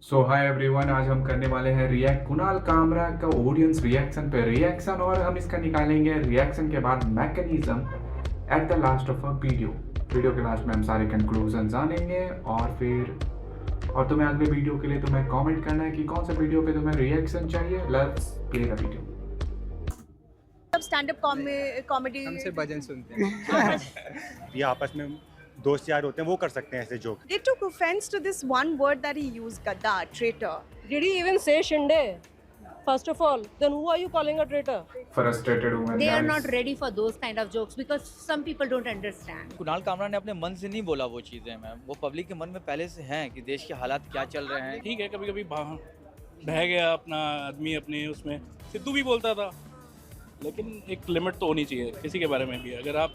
सो hi everyone, आज हम करने वाले हैं रिएक्ट कुणाल कामरा का ऑडियंस रिएक्शन पे रिएक्शन, और हम इसका निकालेंगे रिएक्शन के बाद mechanism at the last of a video के लास्ट में हम सारे कंक्लूजन जानेंगे। और तुम्हें अगले वीडियो के लिए तुम्हें कमेंट करना है कि कौन सा वीडियो पे तुम्हें रिएक्शन चाहिए। Let's play the video. सब स्टैंड अप कॉमेडी हमसे भजन सुनते हैं या आपस में दोस्त यार होते हैं वो कर सकते हैं ऐसे joke. They took offense to this one word that he used, gadda, traitor. Did he even say Shinde? First of all, then who are you calling a traitor? Frustrated हूं मैं। They are guys. not ready for those kind of jokes because some people don't understand. Kunal Kamra ने अपने मन से नहीं बोला वो चीज़ें, मैम वो पब्लिक के मन में पहले से हैं कि देश के हालात क्या चल रहे हैं। ठीक है, कभी कभी बह गया अपना आदमी अपने उसमें। सिद्धू भी बोलता था, लेकिन एक लिमिट तो होनी चाहिए किसी के बारे में भी। अगर आप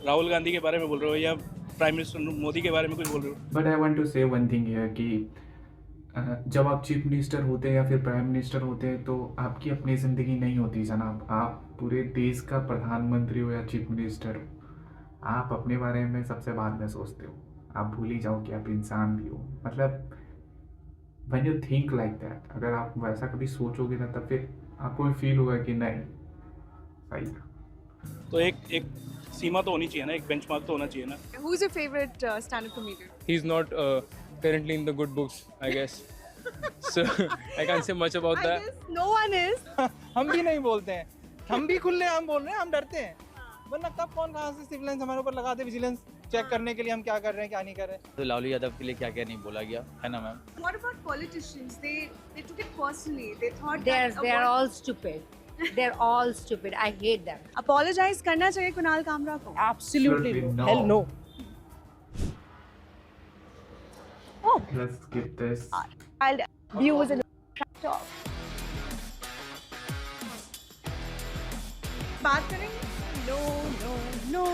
राहुल गांधी के बारे में बोल रहे हो या प्राइम मिनिस्टर मोदी के बारे में कुछ बोल रहे हो, बट आई वांट टू से वन थिंग हियर कि जब आप चीफ मिनिस्टर होते हैं या फिर प्राइम मिनिस्टर होते हैं तो आपकी अपनी ज़िंदगी नहीं होती जनाब। आप पूरे देश का प्रधानमंत्री हो या चीफ मिनिस्टर हो, आप अपने बारे में सबसे बाद में सोचते हो। आप भूल ही जाओ कि आप इंसान भी हो। मतलब when you think like that, अगर आप वैसा कभी सोचोगे ना तब फिर आपको भी फील होगा कि नहीं सही था। तो एक सीमा तो होनी चाहिए ना, एक बेंचमार्क तो होना चाहिए ना। Who's your favorite stand-up comedian? He's not currently in the good books, I guess. So I can't say much about I that. guess no one is. हम भी नहीं बोलते हैं, हम भी खुले हम बोल रहे हैं, हम डरते हैं। वरना कब कौन कहाँ से सिविलेंस हमारे ऊपर लगा दे, विजिलेंस चेक करने के लिए हम क्या कर रहे हैं क्या नहीं कर रहे हैं। तो लालू यादव के लिए क्या क्या नहीं बोला गया है ना ma'am. What about politicians? They took it personally. They thought They are all stupid. They're all stupid. I hate them. apologize करना चाहिए कुणाल कामरा को. Absolutely Absolutely no. no. Hell no. Let's skip this. I'll views and talk. बात करेंगे? No.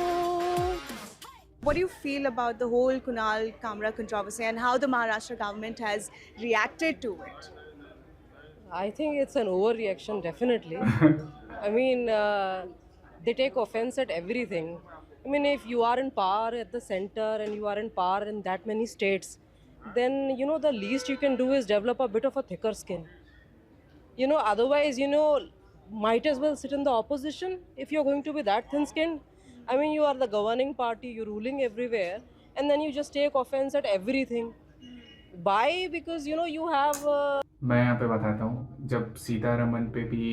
What do you feel about the whole Kunal Kamra controversy and how the Maharashtra government has reacted to it? I think it's an overreaction, definitely. I mean, they take offense at everything. I mean, if you are in power at the center and you are in power in that many states, then, you know, the least you can do is develop a bit of a thicker skin. You know, otherwise, you know, might as well sit in the opposition if you're going to be that thin-skinned. I mean, you are the governing party, you're ruling everywhere, and then you just take offense at everything. Why? Because, you know, you have... मैं यहाँ पे बताता हूँ, जब सीतारमन पे भी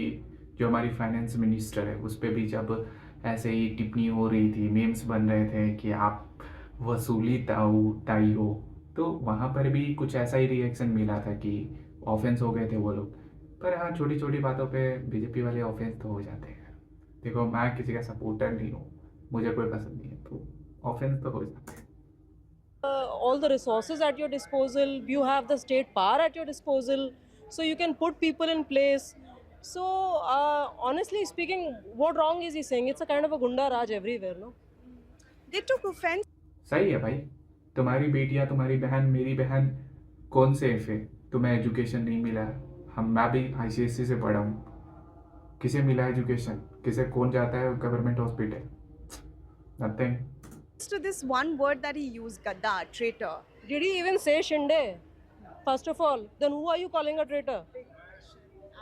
जो हमारी फाइनेंस मिनिस्टर है उस पे भी जब ऐसे ही टिप्पणी हो रही थी, मीम्स बन रहे थे कि आप वसूली ताई हो, तो वहाँ पर भी कुछ ऐसा ही रिएक्शन मिला था कि ऑफेंस हो गए थे वो लोग। पर हाँ, छोटी छोटी बातों पे बीजेपी वाले ऑफेंस तो हो जाते हैं। देखो, मैं किसी का सपोर्टर नहीं हूँ, मुझे कोई पसंद नहीं है, तो ऑफेंस तो हो जाते हैं। all the resources at your disposal, you have the state power at your disposal, so you can put people in place. So honestly speaking, what wrong is he saying? It's a kind of a gunda raj everywhere, no? They took offense. सही है भाई, तुम्हारी बेटियाँ, तुम्हारी बहन, मेरी बहन कौन सेफ है? तुम्हें एजुकेशन नहीं मिला। मैं भी ICSE से पढ़ा हूँ, किसे मिला एजुकेशन? किसे कौन जाता है government hospital? Nothing. To this one word that he used, gadda, traitor. Did he even say Shinde? First of all, then who are you calling a traitor?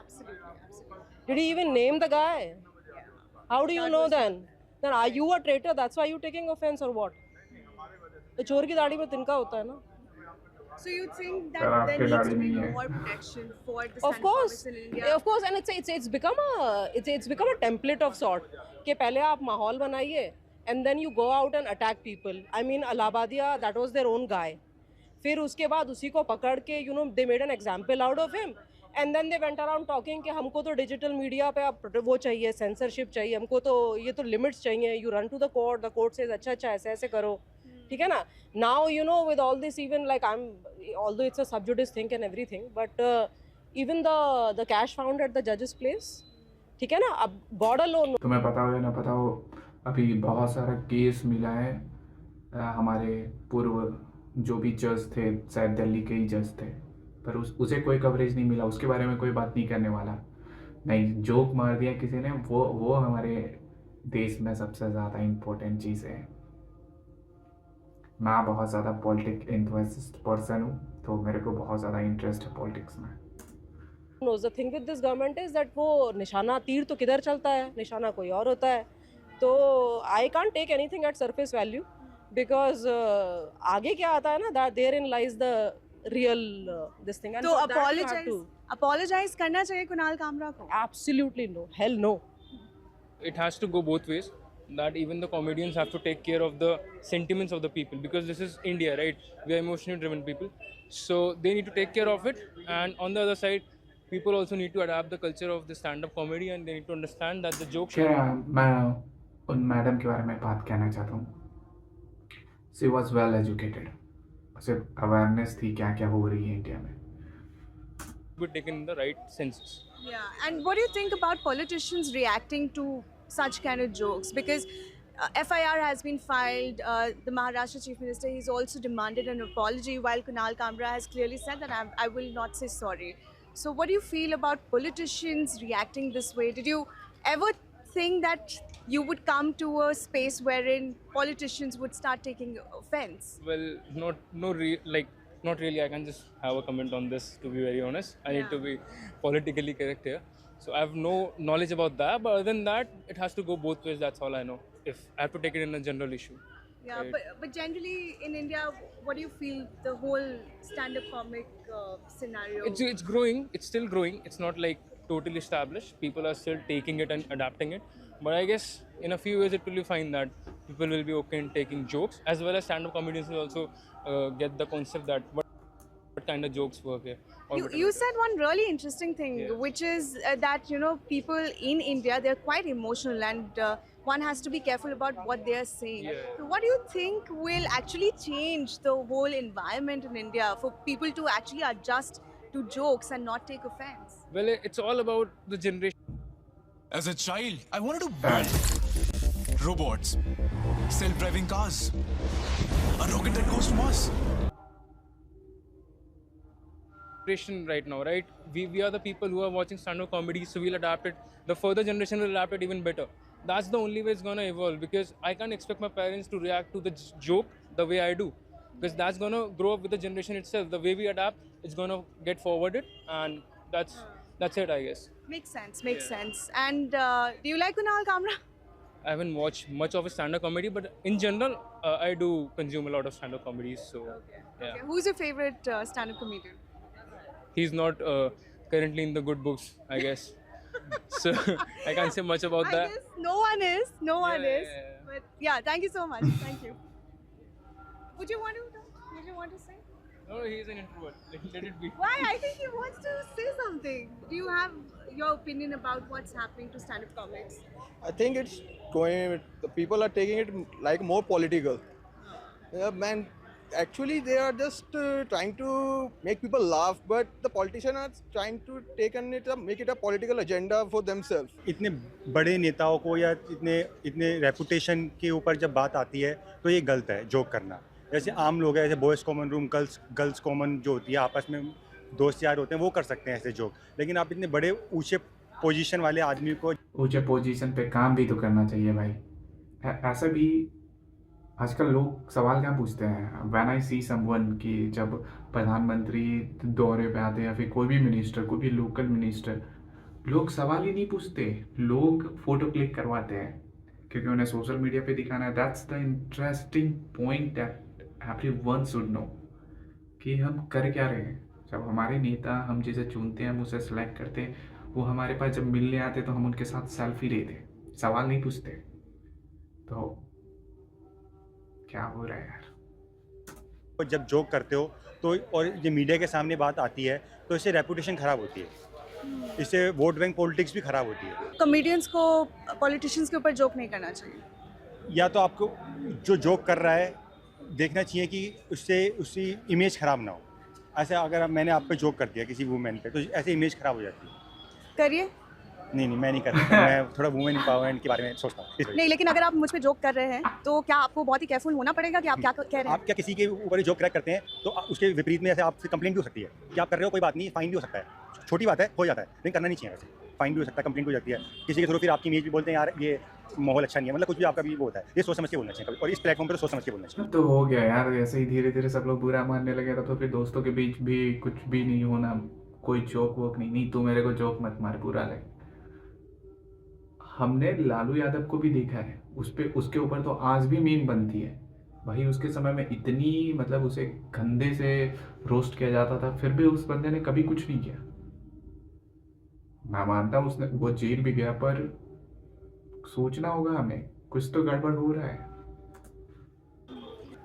Absolutely. Did he even name the guy? How do you know then? Then are you a traitor? That's why you're taking offense or what? तो चोर की दाढ़ी में तिनका होता है ना? So you think Sir, that there आपके needs to दाढ़ी be नहीं है। more protection for the Of stand-up course, comics in India? of course, and it's become a template of sort. कि पहले आप माहौल बनाइए, and then you go out and attack people. I mean, Allahabadiya, that was their own guy. फिर उसके बाद उसी को पकड़ के, you know, they made an example out of him, and then they went around talking कि हमको तो डिजिटल मीडिया पे अब वो चाहिए, सेंसरशिप चाहिए, हमको तो ये तो लिमिट्स चाहिए. You run to the court says अच्छा ऐसे ऐसे करो, ठीक है ना? Now, you know, with all this, even like although it's a sub judice thing and everything, but even the cash found at the judge's place, ठीक है ना? अब God alone. तुम्हें पता हो या ना पता हो, अभी बहुत सारा केस मिला है। हमारे पूर्व जो भी जज थे, शायद दिल्ली के ही जज थे, पर उसे कोई कवरेज नहीं मिला, उसके बारे में कोई बात नहीं करने वाला। नहीं, जोक मार दिया किसी ने, वो हमारे देश में सबसे ज़्यादा इम्पोर्टेंट चीज़ है। मैं बहुत ज़्यादा पॉलिटिक एंथुसिस्ट पर्सन हूँ, तो मेरे को बहुत ज़्यादा इंटरेस्ट है पॉलिटिक्स में। knows the thing with this government is that वो निशाना तीर तो किधर चलता है, निशाना कोई और होता है. तो I can't take anything at surface value because आगे क्या आता है ना, that therein lies the real this thing. And तो for that you have apologize करना चाहिए कुणाल कामरा को. absolutely no, hell no. It has to go both ways, that even the comedians have to take care of the sentiments of the people, because this is India, right? We are emotionally driven people, so they need to take care of it. And on the other side, people also need to adapt the culture of the stand-up comedy, and they need to understand that the joke should मैं उन madam के बारे में बात कहना चाहता हूँ. She was well educated, सिर्फ अवेयरनेस थी क्या क्या हो रही है इंडिया में. be taken in the right senses. Yeah, and what do you think about politicians reacting to such kind of jokes? Because FIR has been filed. The Maharashtra Chief Minister, he's also demanded an apology, while Kunal Kamra has clearly said that I will not say sorry. So what do you feel about politicians reacting this way? Did you ever think that you would come to a space wherein politicians would start taking offense? Well, not really. I can just have a comment on this, to be very honest. I need to be politically correct here. So I have no knowledge about that, but other than that, it has to go both ways. That's all I know. If I have to take it in a general issue. Yeah, Right. but generally in India, what do you feel the whole stand-up comic scenario? It's growing. It's still growing. It's not like totally established. People are still taking it and adapting it. But I guess in a few years it will be fine that people will be okay in taking jokes, as well as stand-up comedians will also get the concept that what kind of jokes work here. or You whatever. said one really interesting thing, Yeah. which is that people in India, they're quite emotional, and one has to be careful about what they are saying. Yeah. So what do you think will actually change the whole environment in India for people to actually adjust to jokes and not take offense? Well, it's all about the generation. As a child, I wanted to build robots, self-driving cars, a rocket that goes to Mars. Right now, right? We are the people who are watching stand-up comedy, so we'll adapt it. The further generation will adapt it even better. That's the only way it's gonna evolve, because I can't expect my parents to react to the joke the way I do, because that's gonna grow up with the generation itself. The way we adapt, it's gonna get forwarded, and that's it, I guess. Makes sense. And do you like Kunal Kamra? I haven't watched much of his stand-up comedy, but in general, I do consume a lot of stand-up comedies. So, yeah, Okay. Who's your favorite stand-up comedian? he's not currently in the good books, I guess. So I can't say much about I that. guess no one is. Yeah. But yeah, thank you so much. Thank you. Would you want to say? No, he's an introvert. Let it be. Why? I think he wants to say something. Do you have your opinion about what's happening to stand-up comics? I think it's going. The people are taking it like more political. Yeah, man. Actually, they are just trying to make people laugh, but the politicians are trying to make it a political agenda for themselves. इतने बड़े नेताओं को या इतने reputation के ऊपर जब बात आती है तो ये गलत है जोक करना. जैसे आम लोग हैं, जैसे boys common room, girls common जो होती है, आपस में दोस्त यार होते हैं, वो कर सकते हैं ऐसे जोक. लेकिन आप इतने बड़े ऊंचे पोजीशन वाले आदमी को ऊंचे पोजीशन पे काम भी तो करना चाहिए भाई. ऐसा भी आजकल लोग सवाल क्या पूछते हैं, व्हेन आई सी समवन कि जब प्रधानमंत्री दौरे पे आते हैं या फिर कोई भी मिनिस्टर, कोई भी लोकल मिनिस्टर, लोग सवाल ही नहीं पूछते, लोग फोटो क्लिक करवाते हैं क्योंकि उन्हें सोशल मीडिया पे दिखाना है. That's the interesting point that everyone should know कि हम कर क्या रहे हैं. जब हमारे नेता हम जिसे चुनते हैं, हम उसे सेलेक्ट करते हैं, वो हमारे पास जब मिलने आते तो हम उनके साथ सेल्फी लेते, सवाल नहीं पूछते. तो क्या हो रहा है यार. जब जोक करते हो तो और ये मीडिया के सामने बात आती है तो इससे रेपुटेशन ख़राब होती है, इससे वोट बैंक पॉलिटिक्स भी ख़राब होती है. कॉमेडियंस को पॉलिटिशियंस के ऊपर जोक नहीं करना चाहिए. या तो आपको जो जोक कर रहा है देखना चाहिए कि उससे उसकी इमेज ख़राब ना हो. ऐसा अगर मैंने आप पे जोक कर दिया किसी वुमेन पे, तो ऐसे इमेज ख़राब हो जाती है. करिए. नहीं, मैं नहीं करता. मैं थोड़ा वुमेन एम्पावरमेंट के बारे में सोचता हूँ. नहीं, लेकिन अगर आप मुझ पे जोक कर रहे हैं तो क्या आपको बहुत ही केयरफुल होना पड़ेगा कि आप क्या कह रहे हैं? आप क्या किसी के ऊपर जोक क्रैक करते हैं तो उसके विपरीत में ऐसे आपसे कंप्लेंट भी हो सकती है कि आप कर रहे हो, कोई बात नहीं, फाइन भी हो सकता है. छोटी बात है, हो जाता है, लेकिन करना नहीं चाहिए वैसे. फाइन भी हो सकता है, कंप्लेंट भी हो जाती है किसी के थ्रू, फिर आपकी इमेज भी बोलते हैं यार ये माहौल अच्छा नहीं है, मतलब कुछ भी आपका भी वो होता है, ये सोच समझ के बोलना चाहिए कभी, और इस प्लेटफॉर्म पर तो सोच समझ के बोलना चाहिए। अब तो हो गया यार, ऐसे ही धीरे धीरे सब लोग बुरा मानने लगे तो फिर दोस्तों के बीच भी कुछ भी नहीं होना, कोई जोक वोक नहीं, तू मेरे को जोक मत मार, बुरा लगे। हमने लालू यादव को भी देखा है, उसके ऊपर तो आज भी मीम बनती है भाई, उसके समय में इतनी मतलब उसे गंदे से रोस्ट किया जाता था, फिर भी उस बंदे ने कभी कुछ नहीं किया। मैं मानता हूँ उसने वो जेल भी गया, पर सोचना होगा हमें, कुछ तो गड़बड़ हो रहा है।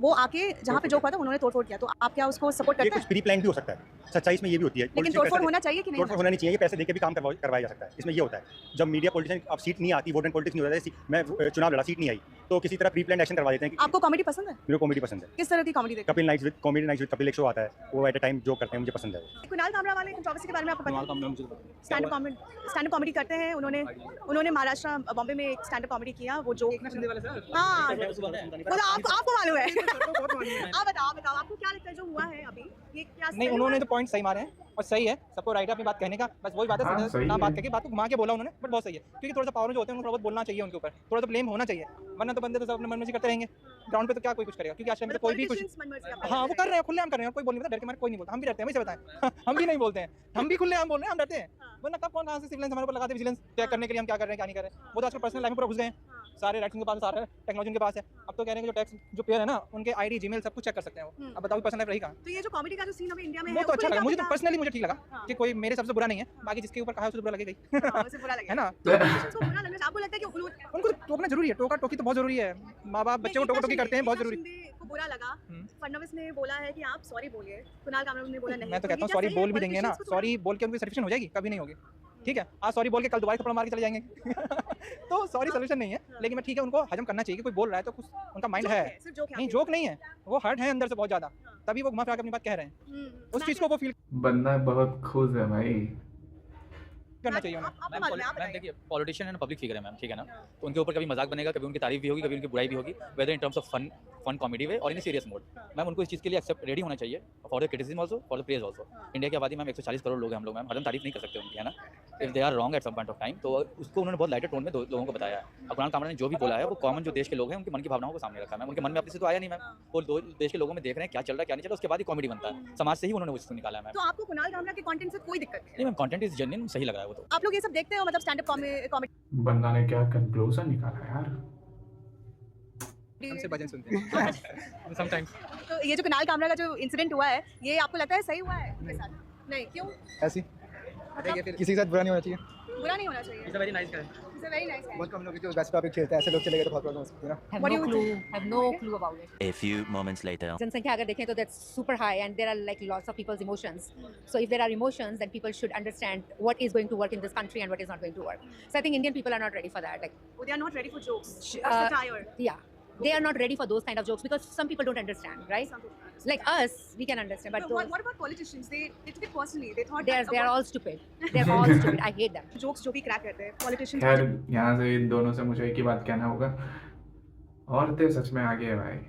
वो आके जहाँ पे जो हुआ था उन्होंने तोड़फोड़ किया, तो आप क्या उसको सपोर्ट ये करते कुछ हैं? प्री प्लान भी हो सकता है, सच्चाई इसमें ये भी होती है, लेकिन तोड़फोड़ होना चाहिए कि नहीं? तोड़फोड़ होना नहीं चाहिए, ये पैसे देके भी काम करवाया जा सकता है, इसमें ये होता है जब मीडिया पॉलिटिशियन अब सीट नहीं आती, वोट एंड पॉलिटिक्स नहीं होता है, मैं चुनाव लड़ा सीट नहीं आई तो किसी तरह प्री प्लान एक्शन करवा देते हैं। आपको कॉमेडी पसंद है? मेरे को कॉमेडी पसंद है, किस तरह की कॉमेडी देखते Kapil nights with comedy nights with Kapil एक शो आता है, वो एट अ टाइम जो करते हैं, मुझे पसंद है। हैं? कुणाल कामरा वाले कंट्रोवर्सी के बारे में आपको पता है? स्टैंड अप कॉमेडी करते हैं उन्होंने महाराष्ट्र बॉम्बे में एक स्टैंड अप कॉमेडी किया, वो जो हाँ बोला आपको मालूम है। आप बताओ आपको क्या लगता है जो हुआ है अभी, ये क्या नहीं, उन्होंने तो पॉइंट सही मारे हैं और सही है, सबको राइट है अपनी बात कहने का, बस वही बात हाँ, है, सही ना है। बात करके बात को घुमा के बोला उन्होंने, बट बहुत सही है, क्योंकि थोड़ा सा पावर जो होते हैं उनको थोड़ा बहुत बोलना चाहिए, उनके ऊपर थोड़ा तो ब्लेम होना चाहिए, वरना तो बंदे तो सब अपने मन में से करते रहेंगे, ग्राउंड पे तो क्या कोई कुछ करेगा, क्योंकि आज टाइम पे तो कोई भी कुछ हाँ वो कर रहे हैं, खुलेआम कर रहे हैं, कोई बोल नहीं पता, डर के मारे कोई नहीं बोलता, हम भी डरते हैं, वैसे बताएं हम भी नहीं बोलते हैं, हम भी खुलेआम बोल रहे हैं, हम डरते हैं, वरना कब कौन कहाँ से सिविलेंस हमारे ऊपर लगाते, विजिलेंस चेक करने के लिए हम क्या कर रहे हैं क्या नहीं कर रहे हैं, वो तो आजकल पर्सनल लाइफ में पूरा घुस गए हैं, सारे राइट्स उनके पास, सारे टेक्नोलॉजी उनके पास है, अब तो कह रहे हैं कि जो टैक्स जो पेयर है ना उनके आईडी जीमेल सब कुछ चेक कर सकते हैं वो, अब बताओ पर्सनल लाइफ रही कहाँ। तो ये जो कॉमेडी का जो सीन अभी इंडिया में वो है तो अच्छा उसको लगा, मुझे तो क्या पर्सनली मुझे ठीक लगा हाँ। कि कोई मेरे सबसे बुरा नहीं है, बाकी जिसके ऊपर कहा है उसे तो बुरा लगेगा ही हाँ, उसे बुरा लगेगा। है ना, तो politicians को बुरा लगना चाहिए। आपको लगता है कि उनको तो टोकना जरूरी है, टोका टोकी तो बहुत जरूरी है, माँ बाप बच्चे को टोका टोकी करते हैं, बहुत जरूरी। को बुरा लगा, फडणवीस ने बोला है कि आप सॉरी बोलिए, कुणाल कामरा ने बोला नहीं, मैं तो ये कहता हूँ क्या सॉरी सही है? बोल भी देंगे ना, Politicians को सॉरी बोल के उनकी सेटिस्फेक्शन हो जाएगी, कभी नहीं होगी, ठीक है, आज सॉरी बोल के कल दोबारा थप्पड़ मार के चले जाएंगे तो सॉरी सोल्यूशन नहीं है, लेकिन मैं ठीक है उनको हजम करना चाहिए कि कोई बोल रहा है तो कुछ उनका माइंड जोक है, सिर्फ जोक है नहीं आपके जोक नहीं है, वो हर्ट है अंदर से बहुत ज्यादा, तभी वो घुमा फिरा के अपनी बात कह रहे हैं, ऊपर। उस चीज को वो फील बंदा बहुत खुश है भाई। करना चाहिए उन्हें। आपको मैम मालूम है, आप मैम बताइए। देखिए पॉलिटिशियन है ना, पब्लिक फिगर है मैम, ठीक है ना, तो उनके ऊपर कभी मजाक बनेगा, कभी उनकी तारीफ भी होगी, कभी उनकी बुराई भी होगी, whether in terms of fun comedy way और इन सीरियस मोड। मैम उनको इस चीज़ के लिए एक्सेप्ट रेडी होना चाहिए, for the criticism also, for the praise also. India की आबादी में 140 करोड़ लोग हैं हम लोग, मैम हरदम तारीफ नहीं कर सकते उनकी, है ना, if they are wrong at some point of time, तो उसको उन्होंने बहुत लाइटर टोन में लोगों को बताया है। अब कुणाल कामरा ने जो भी बोला है वो कॉमन जो देश के लोग हैं उनके मन की भावनाओं को सामने रखा है, मैम उनके मन में अपने से तो आया नहीं, मैम वो देश के लोगों में देख रहे हैं क्या चल रहा है क्या नहीं चल रहा, उसके बाद ही कॉमेडी बनता है, समाज से ही उन्होंने उसको निकाला है मैम। तो आपको कुणाल कामरा के कंटेंट से कोई दिक्कत नहीं नहीं मैम, कंटेंट इज जेन्युइन, सही लग रहा है वो तो। है? आप लोग ये सब देखते हो, मतलब स्टैंड अप कॉमेडी बंदा ने क्या कंक्लूजन निकाला यार। हमसे भजन सुनते हैं समटाइम्स, तो ये जो कुणाल कामरा का जो इंसिडेंट हुआ है, ये आपको लगता है सही हुआ है उनके साथ? नहीं, क्यों? ऐसी देखिए फिर किसी के साथ बुरा नहीं होना चाहिए, बुरा नहीं होना चाहिए। It's a very nice guy, He's a very nice guy. बहुत कम लोग जो गैस टॉपिक खेलते हैं, ऐसे लोग चले गए तो बहुत प्रॉब्लम हो सकती है ना। Have What do no you clue. Have no clue about it. A few moments later. जनसंख्या अगर देखें तो that's super high and there are like lots of people's emotions. So if there are emotions, then people should understand what is going to work in this country and what is not going to work. So I think Indian people are not ready for that. Like, Oh, they are not ready for jokes. Sh- Or uh, satire. yeah, they are not ready for those kind of jokes because some people don't understand, right? Some people understand. Like us, we can understand, but But those, what about politicians? They took it personally. They thought they're all stupid. They're all stupid. I hate them. jokes जो भी crack करते हैं politicians. खैर यहाँ से इन दोनों से मुझे एक ही बात कहना होगा, औरतें सच में आगे है भाई।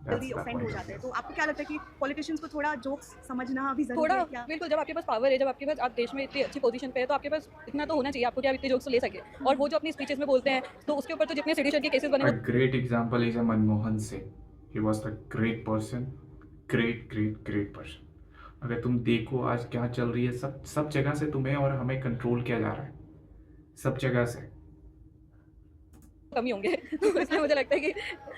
That's जल्दी the ऑफेंड हो point. जाते हैं, तो आपको क्या लगता है कि पॉलिटिशियंस को थोड़ा जोक्स समझना भी जरूरी थोड़ा है क्या? बिल्कुल, जब आपके पास पावर है, जब आपके पास आप देश में इतनी अच्छी पोजीशन पे है, तो आपके पास इतना तो होना चाहिए आपको कि आप इतने जोक्स तो ले सके। और वो जो अपनी स्पीचेस में बोलते हैं, तो उसके ऊपर तो जितने सेडिशन के केसेस बने A great example is Manmohan Singh. He was a great person, great person. अगर तुम देखो आज क्या चल रही है, सब जगह से तुम्हें और हमें कंट्रोल किया जा रहा है, सब जगह से। कम ही होंगे तो इसलिए मुझे लगता है कि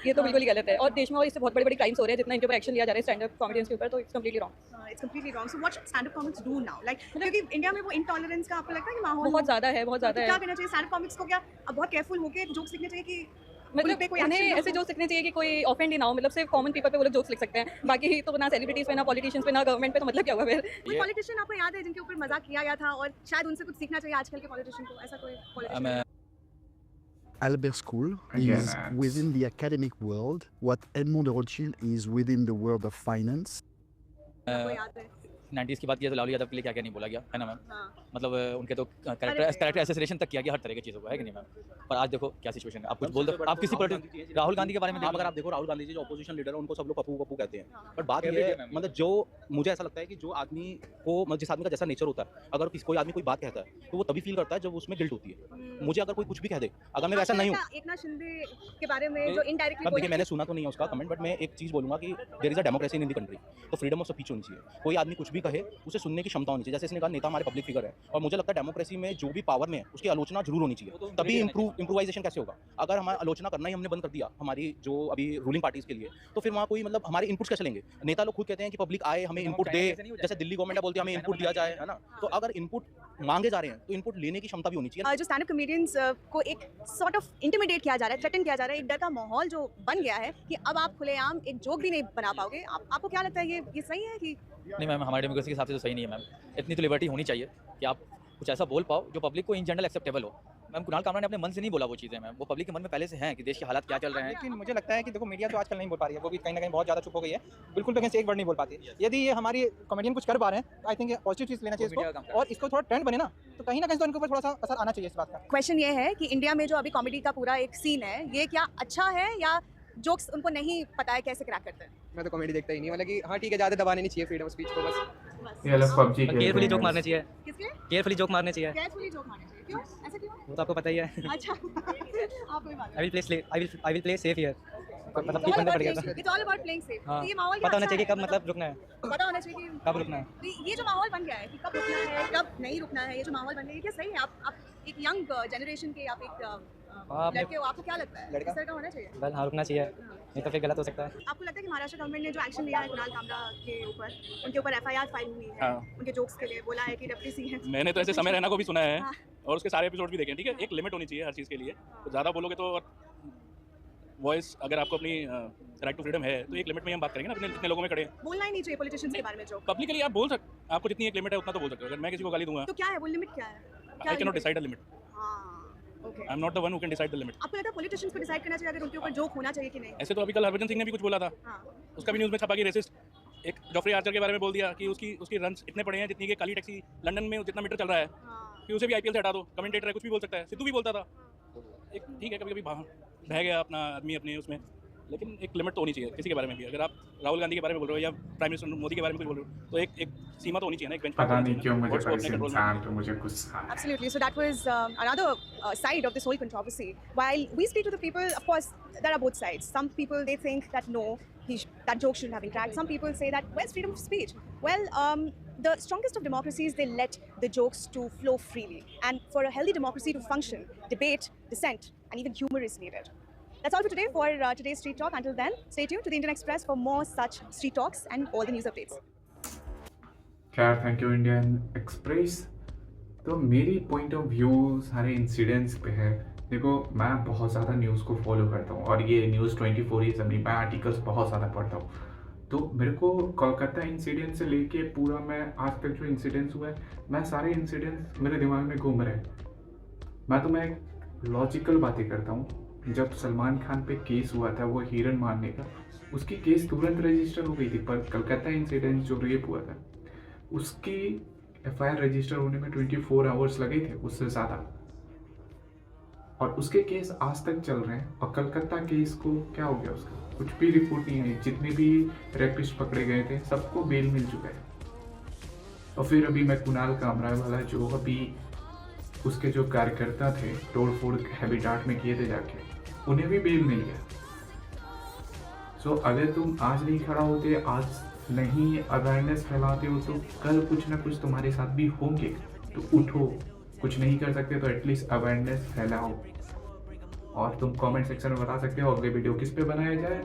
ये तो बिल्कुल ही गलत है, और देश में और इससे बहुत बड़े बड़े क्राइम्स हो रहे हैं, जितना इनके ऊपर एक्शन लिया जा रहा है स्टैंड अप कॉमेडियंस के ऊपर, तो it's completely wrong. It's completely wrong. So what should stand-up comics do now? Like क्योंकि इंडिया में वो इंटॉलरेंस का आपको लगता है कि माहौल बहुत ज़्यादा है, बहुत ज़्यादा तो क्या है। करना चाहिए stand-up comics को? क्या अब बहुत केयरफुल होके जोक्स लिखने चाहिए कि मतलब पे कोई उन्हें action ना ऐसे हो? जोक्स लिखने चाहिए कि कोई ऑफेंड ही ना हो, मतलब सिर्फ कॉमन पीपल पे वो लोग जोक्स लिख सकते हैं, बाकी तो ना सेलिब्रिटीज पे, ना पॉलिटिशियंस पे, ना गवर्नमेंट पे, तो मतलब क्या हुआ फिर? कोई पॉलिटिशियन आपको याद है जिनके ऊपर मजाक किया गया था और शायद उनसे कुछ सीखना चाहिए आजकल के पॉलिटिशियन को? ऐसा कोई politician? Albert School Again, is that's- within the academic world what Edmond de Rothschild is within the world of finance. कोई याद है? 90s की बात की तो लालू यादव के लिए क्या क्या नहीं बोला गया है ना मैम। हाँ। मतलब उनके तो कैरेक्टर एसेसिनेशन तक किया गया हर तरह की चीज़ों को, है कि नहीं मैम। पर आज देखो क्या सिचुएशन है, आप कुछ बोल दो, आप किसी राहुल गांधी के बारे में आप अगर आप देखो राहुल गांधी जी जो अपोजिशन लीडर है उनको सब लोग पप्पू पप्पू कहते हैं, बट बात ये है मतलब जो मुझे ऐसा लगता है कि जो आदमी को मतलब जिस आदमी का जैसा नेचर होता है, अगर कोई आदमी कोई बात कहता है तो वो तभी फील करता है जब उसमें गिल्ट होती है। मुझे अगर कोई कुछ भी कह दे, अगर मैं वैसा नहीं हूँ, एकनाथ शिंदे के बारे में जो इनडायरेक्टली अब देखिए मैंने सुना तो नहीं है उसका कमेंट, बट मैं एक चीज़ बोलूँगा कि there is a democracy in the country, तो फ्रीडम ऑफ स्पीच होनी चाहिए। कोई आदमी कुछ भी कहे उसे सुनने की क्षमता होनी चाहिए। जैसे इसने कहा नेता हमारे पब्लिक फिगर है, और मुझे लगता है डेमोक्रेसी में जो भी पावर में है उसकी आलोचना जरूर होनी चाहिए, तभी इम्प्रूवाइजेशन कैसे होगा। अगर हमारा आलोचना करना ही हमने बंद कर दिया हमारी जो अभी रूलिंग पार्टीज के लिए, तो फिर वहाँ कोई मतलब हमारे इनपुट्स कैसे लेंगे। नेता लोग खुद कहते हैं कि पब्लिक आए हमें इनपुट दे, जैसे दिल्ली गवर्नमेंट बोलती है हमें इनपुट दिया जाए, है ना। तो अगर इनपुट मांगे जा रहे हैं तो इनपुट लेने की क्षमता भी होनी चाहिए। जो स्टैंड अप कॉमेडियंस को एक सॉर्ट ऑफ इंटिमिडेट किया जा रहा है, थ्रेटन किया जा रहा है, एक डर का माहौल जो बन गया है कि अब आप खुलेआम एक जोक भी नहीं बना पाओगे। आपको क्या लगता है ये सही है कि नहीं मैम, हमारे डेमोक्रेसी के हिसाब से तो सही नहीं है मैम। इतनी तो लिबर्टी होनी चाहिए कि आप कुछ ऐसा बोल पाओ जो पब्लिक को इन जनरल एक्सेप्टेबल हो। मैम कुणाल कामरा ने अपने मन से नहीं बोला वो चीज़ें मैम, वो पब्लिक के मन में पहले से हैं कि देश के हालात क्या चल रहे हैं। लेकिन मुझे लगता है कि देखो मीडिया तो आजकल नहीं बोल पा रही है, वो भी कहीं ना कहीं बहुत ज़्यादा चुप हो गई है, बिल्कुल भी एक वर्ड नहीं बोल पाती। यदि ये हमारी कॉमेडियन कुछ कर पा रहे हैं तो आई थिंक ये पॉजिटिव चीज़ लेना चाहिए इसको, और इसको थोड़ा ट्रेंड बने ना, तो कहीं ना कहीं तो इनके ऊपर थोड़ा सा असर आना चाहिए इस बात का। क्वेश्चन ये है कि इंडिया में जो अभी कॉमेडी का पूरा एक सीन है, ये क्या अच्छा है या जोक्स उनको नहीं पता है कैसे क्रैक करते हैं? मैं तो कॉमेडी देखता ही नहीं, मतलब कि हाँ ठीक है, ज़्यादा दबाने नहीं चाहिए फ्रीडम ऑफ स्पीच को बस। ये अलग पबजी केयरफुली जोक मारने चाहिए, किसके? केयरफुली जोक मारने चाहिए, केयरफुली जोक मारने चाहिए। क्यों? ऐसा क्यों? वो तो आपको पता ही है। अच्छा आप कोई बात I will play safe here, मतलब नहीं। ठीक बंदा पड़ गया था। It's all about playing safe. हाँ, तो ये माहौल पता होना अच्छा चाहिए कि है, कब मतलब रुकना है, पता होना चाहिए कि कब रुकना है। तो ये जो माहौल बन गया है कि कब रुकना है कब नहीं रुकना है, ये जो माहौल बन गया है, क्या सही है? आप एक यंग जनरेशन के, आप एक लड़के हो, आपको क्या लगता है इस तरह का होना चाहिए? बस हाँ रुकना चाहिए, नहीं तो फिर गलत हो सकता है। आपको लगता है कि महाराष्ट्र गवर्नमेंट ने जो एक्शन लिया है कुणाल कामरा के ऊपर, उनके ऊपर FIR फाइल हुई है, हाँ। उनके जोक्स के लिए बोला है कि डेप्टी है। मैंने तो ऐसे समय रैना को भी सुना है हाँ। और उसके सारे एपिसोड भी देखे हैं, ठीक है। एक लिमिट होनी चाहिए हर चीज़ के लिए, तो ज़्यादा बोलोगे तो वॉइस अगर आपको अपनी राइट टू फ्रीडम है तो एक लिमिट में हम बात करेंगे ना, इतने लोगों में खड़े हैं। बोलना ही नहीं चाहिए पॉलिटिशियंस के बारे में जो पब्लिकली आप बोल सकते, आपको जितनी एक लिमिट है उतना तो बोल सकते हो। अगर मैं किसी को गाली दूंगा, तो क्या है वो लिमिट, क्या है? I can not decide a limit, okay. I am not the one who can decide the limit. आपको लगता है पॉलिटिशियंस को डिसाइड करना चाहिए अगर उनके ऊपर जोक होना चाहिए कि नहीं? ऐसे तो अभी कल हरभजन सिंह ने भी कुछ बोला था, उसका भी न्यूज़ में छपा कि रेसिस्ट एक जॉफ्री आर्चर के बारे में बोल दिया कि उसकी रन्स इतने पड़े हैं जितनी कि काली टैक्सी लंदन में जितना मीटर चल रहा है कि उसे भी IPL से हटा दो। कमेंटेटर है, कुछ भी बोल सकता है। सिद्धू भी बोलता था, एक ठीक है कभी कभी बह गया अपना आदमी अपने उसमें, लेकिन एक लिमिट तो होनी चाहिए किसी के बारे में भी। अगर आप राहुल गांधी के बारे में बोल रहे हो या प्राइम मिनिस्टर मोदी के बारे में कुछ बोल रहे हो तो एक सीमा तो होनी चाहिए ना, एक बेंचमार्क। पता नहीं क्यों मुझे पैसे इंसान पे मुझे गुस्सा है। Absolutely. So that was another side of this whole controversy. While we speak to the people, of course, there are both sides. Some people, they think that no, that joke shouldn't have been cracked. Some people say that where's freedom of speech? Well, the strongest of democracies, they let the jokes to flow freely. And for a healthy democracy to function, debate, dissent, and even humor is needed. That's all for today for today's Street Talk. Until then, stay tuned to the Indian Express for more such street talks and all the news updates. खैर thank you Indian express. तो मेरी point of view सारे incidents पे है। देखो मैं बहुत ज़्यादा न्यूज़ को फॉलो करता हूँ और ये न्यूज़ 24 ही सब नहीं, मैं आर्टिकल्स बहुत ज़्यादा पढ़ता हूँ। तो मेरे को कोलकाता इंसिडेंट से लेके पूरा मैं आज तक जो इंसिडेंट्स हुआ है, मैं सारे इंसिडेंट्स मेरे दिमाग में घूम रहे हैं। मैं तुम्हें लॉजिकल बातें करता हूँ। जब सलमान खान पे केस हुआ था वो हिरन मारने का, उसकी केस तुरंत रजिस्टर हो गई थी, पर कलकत्ता इंसिडेंट जो रेप हुआ था उसकी FIR रजिस्टर होने में 24 आवर्स लगे थे, उससे ज़्यादा। और उसके केस आज तक चल रहे हैं। और कलकत्ता केस को क्या हो गया, उसका कुछ भी रिपोर्ट नहीं आई। जितने भी रेपिस्ट पकड़े गए थे सबको बेल मिल चुका है। और फिर अभी मैं कुणाल कामरा वाला जो अभी उसके जो कार्यकर्ता थे तोड़ फोड़ हैबिटाट में किए थे जाके, उन्हें भी बेल मिल गया। सो अगर तुम आज नहीं खड़ा होते, आज नहीं अवेयरनेस फैलाते हो, तो कल कुछ ना कुछ तुम्हारे साथ भी होंगे। तो उठो, कुछ नहीं कर सकते तो एटलीस्ट अवेयरनेस फैलाओ। और तुम कमेंट सेक्शन में बता सकते हो अगले वीडियो किस पे बनाया जाए।